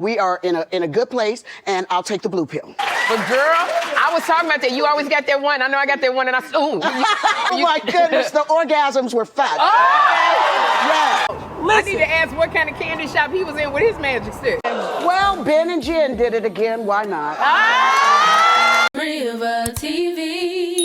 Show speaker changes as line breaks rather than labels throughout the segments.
We are in a good place, and I'll take the blue pill.
But girl, I was talking about that. You always got that one. I know I got that one, and
Oh my goodness, the orgasms were fat.
Oh!
Yeah.
I need to ask what kind of candy shop he was in with his magic stick.
Well, Ben and Jen did it again. Why not?
Rivah TV.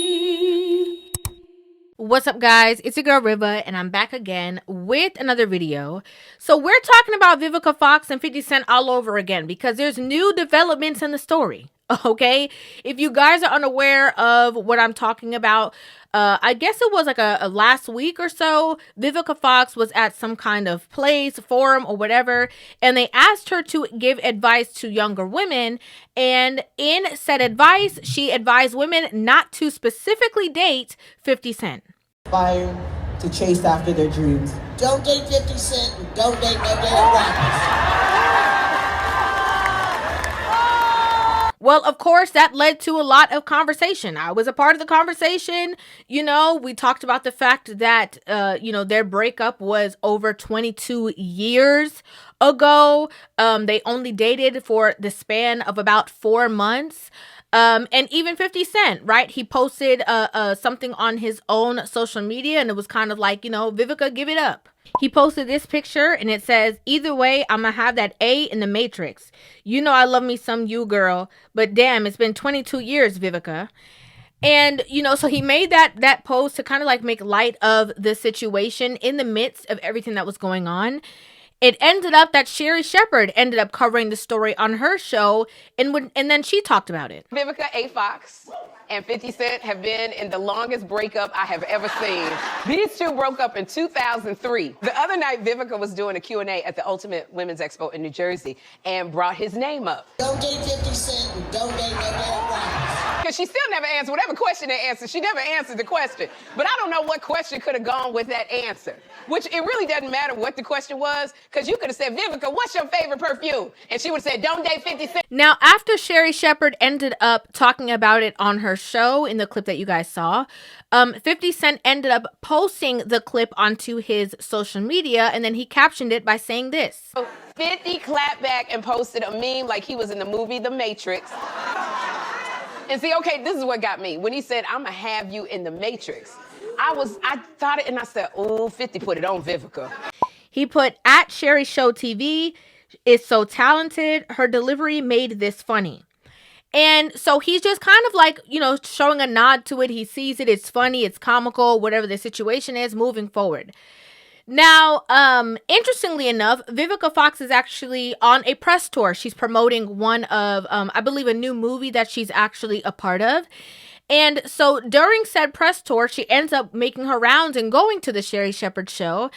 What's up, guys? It's your girl Rivah, and I'm back again with another video. So we're talking about Vivica Fox and 50 Cent all over again because there's new developments in the story. Okay, if you guys are unaware of what I'm talking about, I guess it was like a last week or so, Vivica Fox was at some kind of place, forum or whatever, and they asked her to give advice to younger women. And in said advice, she advised women not to specifically date 50 Cent.
Inspired to chase after their dreams.
Don't date 50 Cent and don't date no damn rappers.
Well, of course, that led to a lot of conversation. I was a part of the conversation. You know, we talked about the fact that, their breakup was over 22 years ago. They only dated for the span of about 4 months. And even 50 Cent, right? He posted something on his own social media, and it was kind of like, Vivica, give it up. He posted this picture, and it says, either way, I'm gonna have that A in the Matrix. You know I love me some you, girl. But damn, it's been 22 years, Vivica. And, so he made that post to kind of like make light of the situation in the midst of everything that was going on. It ended up that Sherri Shepherd ended up covering the story on her show, and then she talked about it.
Vivica A. Fox and 50 Cent have been in the longest breakup I have ever seen. These two broke up in 2003. The other night, Vivica was doing a Q&A at the Ultimate Women's Expo in New Jersey and brought his name up.
Don't date 50 Cent and don't date no damn rappers.
Because she still never answered whatever question they answered. She never answered the question. But I don't know what question could have gone with that answer. Which it really doesn't matter what the question was, because you could have said, Vivica, what's your favorite perfume? And she would have said, don't date 50 Cent.
Now, after Sherri Shepherd ended up talking about it on her show in the clip that you guys saw, 50 Cent ended up posting the clip onto his social media, and then he captioned it by saying this.
50 clapped back and posted a meme like he was in the movie The Matrix. And see, okay, this is what got me. When he said, I'm gonna have you in the Matrix, I thought it and I said, oh, 50 put it on Vivica.
He put, at Sherri Show TV, is so talented. Her delivery made this funny. And so he's just kind of like, showing a nod to it. He sees it. It's funny. It's comical, whatever the situation is moving forward. Now, interestingly enough, Vivica Fox is actually on a press tour. She's promoting one of, I believe, a new movie that she's actually a part of. And so during said press tour, she ends up making her rounds and going to the Sherri Shepherd show.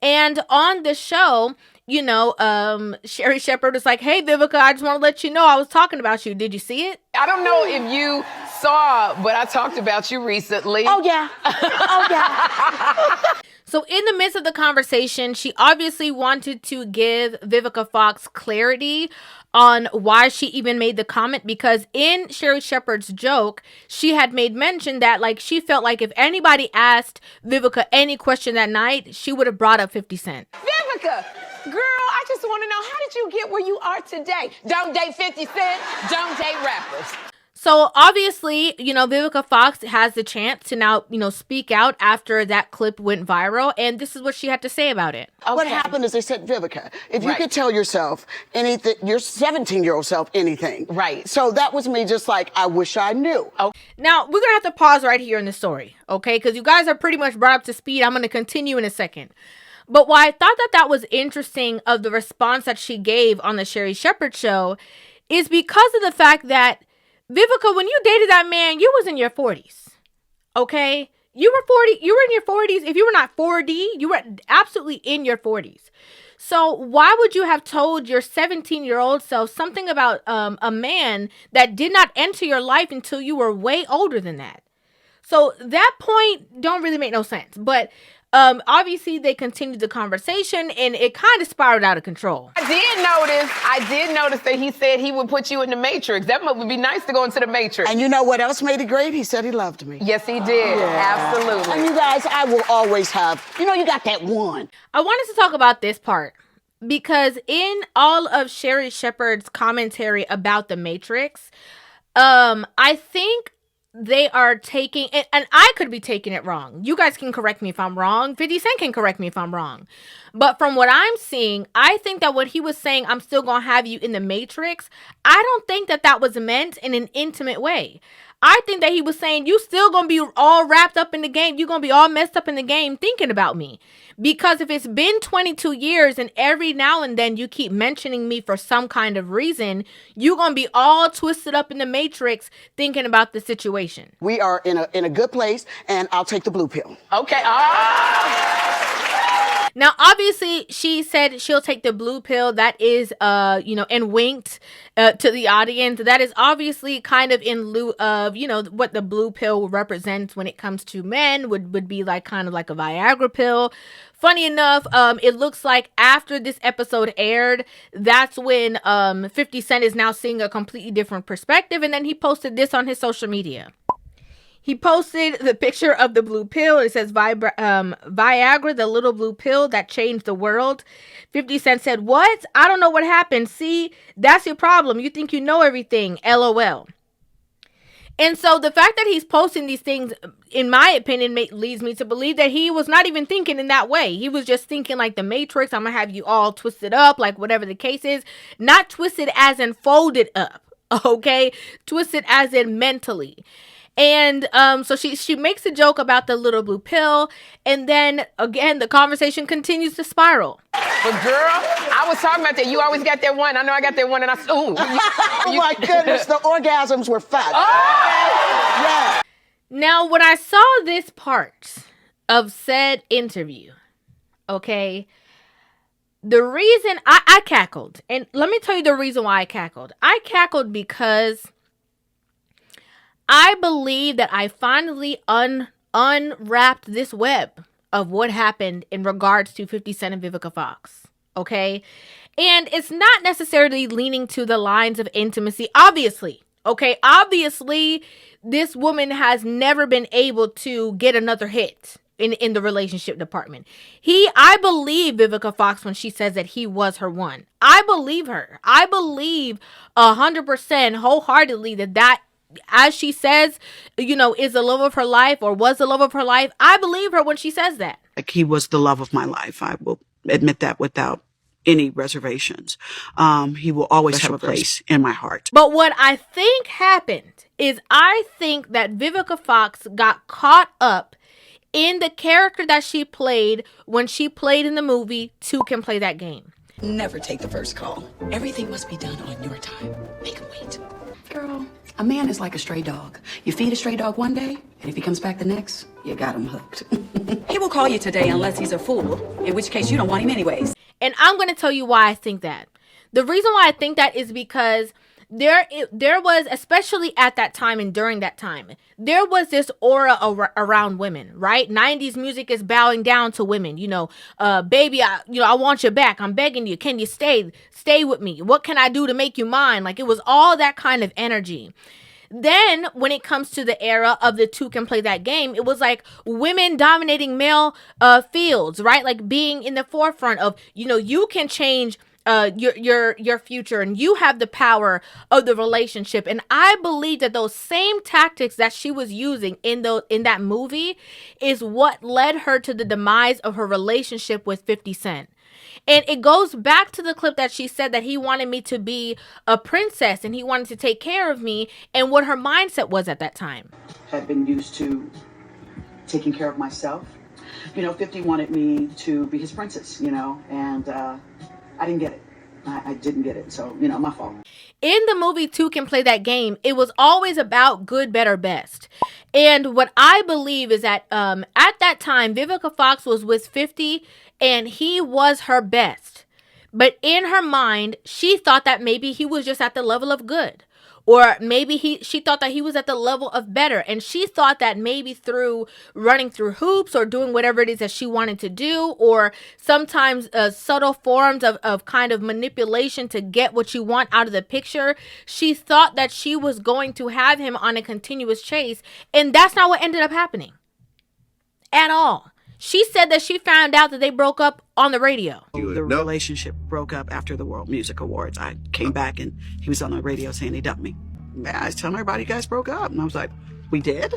And on the show, Sherri Shepherd was like, hey, Vivica, I just want to let you know I was talking about you. Did you see it?
I don't know if you saw, but I talked about you recently.
Oh, yeah. Oh, yeah.
So in the midst of the conversation, she obviously wanted to give Vivica Fox clarity on why she even made the comment, because in Sherri Shepherd's joke, she had made mention that she felt like if anybody asked Vivica any question that night, she would have brought up 50 Cent.
Vivica, girl, I just want to know, how did you get where you are today? Don't date 50 Cent, don't date rappers.
So obviously, Vivica Fox has the chance to now, speak out after that clip went viral. And this is what she had to say about it.
Okay. What happened is they said, Vivica, if you could tell yourself anything, your 17-year-old self anything.
Right.
So that was me just like, I wish I knew.
Oh. Now, we're going to have to pause right here in the story, okay? Because you guys are pretty much brought up to speed. I'm going to continue in a second. But why I thought that was interesting of the response that she gave on the Sherri Shepherd show is because of the fact that Vivica, when you dated that man, you was in your 40s, okay? You were in your 40s. If you were not 40, you were absolutely in your 40s. So why would you have told your 17-year-old self something about a man that did not enter your life until you were way older than that? So that point don't really make no sense. But obviously they continued the conversation and it kind of spiraled out of control.
I did notice that he said he would put you in the Matrix. That would be nice to go into the Matrix.
And you know what else made it great? He said he loved me.
Yes, he did. Yeah. Absolutely.
And you guys, I will always have, you got that one.
I wanted to talk about this part. because in all of Sherri Shepherd's commentary about The Matrix, I think they are taking it, and I could be taking it wrong. You guys can correct me if I'm wrong. 50 Cent can correct me if I'm wrong. But from what I'm seeing, I think that when he was saying, I'm still gonna have you in the Matrix, I don't think that that was meant in an intimate way. I think that he was saying, you still gonna be all wrapped up in the game. You're gonna be all messed up in the game thinking about me. Because if it's been 22 years and every now and then you keep mentioning me for some kind of reason, you're gonna be all twisted up in the Matrix thinking about the situation.
We are in a good place, and I'll take the blue pill.
Okay.
Now, obviously, she said she'll take the blue pill. That is, and winked to the audience. That is obviously kind of in lieu of, what the blue pill represents when it comes to men would be like kind of like a Viagra pill. Funny enough, it looks like after this episode aired, that's when 50 Cent is now seeing a completely different perspective. And then he posted this on his social media. He posted the picture of the blue pill. It says Viagra, the little blue pill that changed the world. 50 Cent said, what? I don't know what happened. See, that's your problem. You think you know everything. LOL. And so the fact that he's posting these things, in my opinion, leads me to believe that he was not even thinking in that way. He was just thinking like the Matrix. I'm going to have you all twisted up, like whatever the case is. Not twisted as in folded up. Okay? Twisted as in mentally. And so she makes a joke about the little blue pill, and then again the conversation continues to spiral.
But girl, I was talking about that. You always got that one. I know I got that one, and
Oh my goodness, the orgasms were fat.
Oh!
Yeah.
Now, when I saw this part of said interview, okay, the reason I cackled, and let me tell you the reason why I cackled. I cackled because I believe that I finally unwrapped this web of what happened in regards to 50 Cent and Vivica Fox. Okay? And it's not necessarily leaning to the lines of intimacy, obviously. Okay? Obviously, this woman has never been able to get another hit in the relationship department. I believe Vivica Fox when she says that he was her one. I believe her. I believe 100% wholeheartedly that as she says, is the love of her life or was the love of her life. I believe her when she says that.
Like, he was the love of my life. I will admit that without any reservations. He will always have a place in my heart.
But what I think happened is I think that Vivica Fox got caught up in the character that she played when she played in the movie Two Can Play That Game.
Never take the first call. Everything must be done on your time. Make him wait. Girl, a man is like a stray dog. You feed a stray dog one day, and if he comes back the next, you got him hooked. He will call you today unless he's a fool, in which case you don't want him anyways.
And I'm going to tell you why I think that. The reason why I think that is because there was, especially at that time and during that time, there was this aura around women, right? 90s music is bowing down to women. Baby, I want you back. I'm begging you. Can you stay with me? What can I do to make you mine? Like, it was all that kind of energy. Then when it comes to the era of the Two Can Play That Game, it was like women dominating male fields, right? Like being in the forefront of, you can change your future and you have the power of the relationship. And I believe that those same tactics that she was using in that movie is what led her to the demise of her relationship with 50 Cent. And it goes back to the clip that she said that he wanted me to be a princess and he wanted to take care of me, and what her mindset was at that time.
Had been used to taking care of myself. 50 wanted me to be his princess, and I didn't get it. I didn't get it. So, my fault.
In the movie Two Can Play That Game, it was always about good, better, best. And what I believe is that at that time, Vivica Fox was with 50 and he was her best. But in her mind, she thought that maybe he was just at the level of good. Or maybe she thought that he was at the level of better. And she thought that maybe through running through hoops or doing whatever it is that she wanted to do, or sometimes subtle forms of kind of manipulation to get what you want out of the picture, she thought that she was going to have him on a continuous chase. And that's not what ended up happening at all. She said that she found out that they broke up on the radio.
The relationship broke up after the World Music Awards. I came back and he was on the radio saying he dumped me. I was telling everybody you guys broke up. And I was like, we did?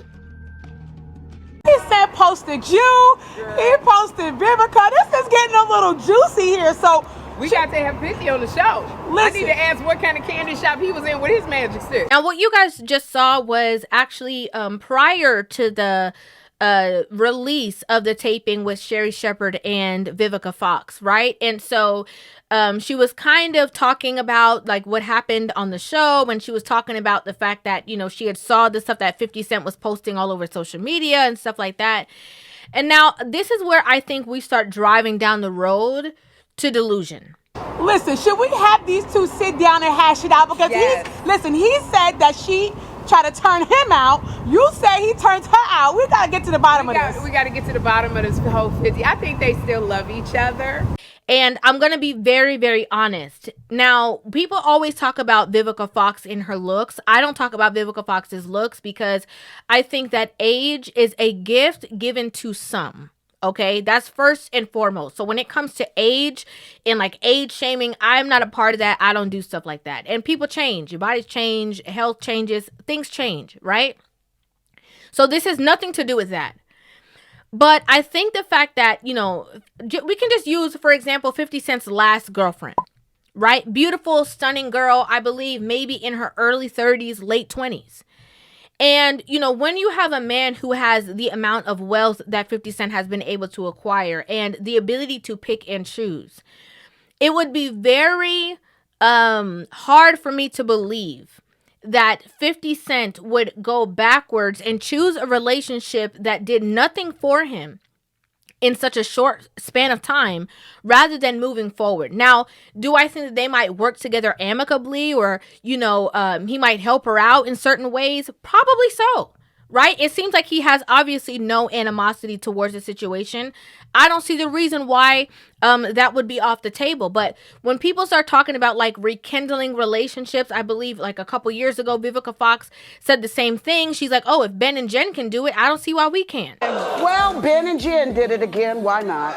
He said posted you. He posted Vivica. This is getting a little juicy here. So
We got to have 50 on the show. I
Listen.
need to ask what kind of candy shop he was in with his magic stick.
Now, what you guys just saw was actually prior to the release of the taping with Sherri Shepherd and Vivica Fox, right? And so she was kind of talking about like what happened on the show, when she was talking about the fact that, you know, she had saw the stuff that 50 Cent was posting all over social media and stuff like that. And now this is where I think we start driving down the road to delusion.
listen, should we have these two sit down and hash it out? Because
Yes.
he said that she tried to turn him out. You say he turned her out. We gotta get to the bottom of this.
We got to get to the bottom of this whole 50. I think they still love each other.
And I'm going to be very, very honest. Now, people always talk about Vivica Fox in her looks. I don't talk about Vivica Fox's looks because I think that age is a gift given to some. Okay, that's first and foremost. So when it comes to age and like age shaming, I'm not a part of that. I don't do stuff like that. And people change. Your bodies change. Health changes. Things change, right? So this has nothing to do with that. But I think the fact that, you know, we can just use, for example, 50 Cent's last girlfriend, right? Beautiful, stunning girl, I believe maybe in her early 30s, late 20s. And, you know, when you have a man who has the amount of wealth that 50 Cent has been able to acquire and the ability to pick and choose, it would be very hard for me to believe that 50 Cent would go backwards and choose a relationship that did nothing for him in such a short span of time rather than moving forward. Now, do I think that they might work together amicably or, you know, he might help her out in certain ways? Probably so, right? It seems like he has obviously no animosity towards the situation. I don't see the reason why that would be off the table. But when people start talking about like rekindling relationships, I believe like a couple years ago, Vivica Fox said the same thing. She's like, oh, if Ben and Jen can do it, I don't see why we can't.
Well, Ben and Jen did it again. Why not?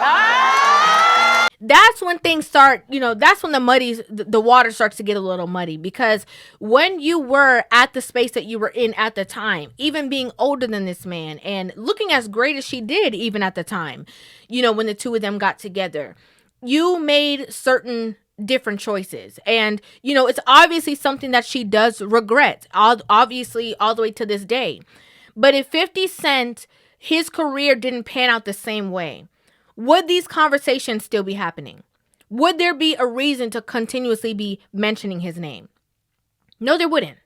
That's when things start, you know, that's when the water starts to get a little muddy, because when you were at the space that you were in at the time, even being older than this man and looking as great as she did even at the time, you know, when the two of them got together, you made certain different choices. And, you know, it's obviously something that she does regret, obviously all the way to this day. But if 50 Cent, his career didn't pan out the same way, would these conversations still be happening? Would there be a reason to continuously be mentioning his name? No, there wouldn't.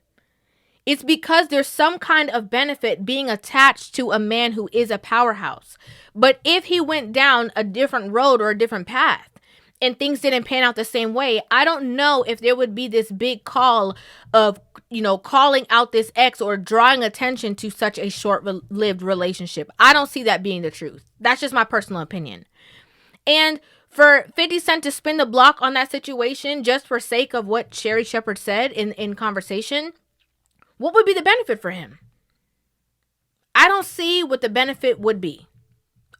It's because there's some kind of benefit being attached to a man who is a powerhouse. But if he went down a different road or a different path and things didn't pan out the same way, I don't know if there would be this big call of, you know, calling out this ex or drawing attention to such a short-lived relationship. I don't see that being the truth. That's just my personal opinion. And for 50 Cent to spin the block on that situation just for sake of what Sherri Shepherd said in conversation, what would be the benefit for him? I don't see what the benefit would be.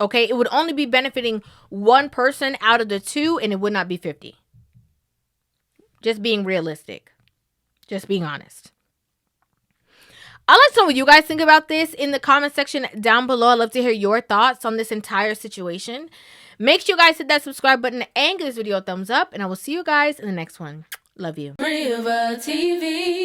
Okay, it would only be benefiting one person out of the two, and it would not be 50. Just being realistic. Just being honest. I'd like to know what you guys think about this in the comment section down below. I'd love to hear your thoughts on this entire situation. Make sure you guys hit that subscribe button and give this video a thumbs up, and I will see you guys in the next one. Love you.
Rivah TV.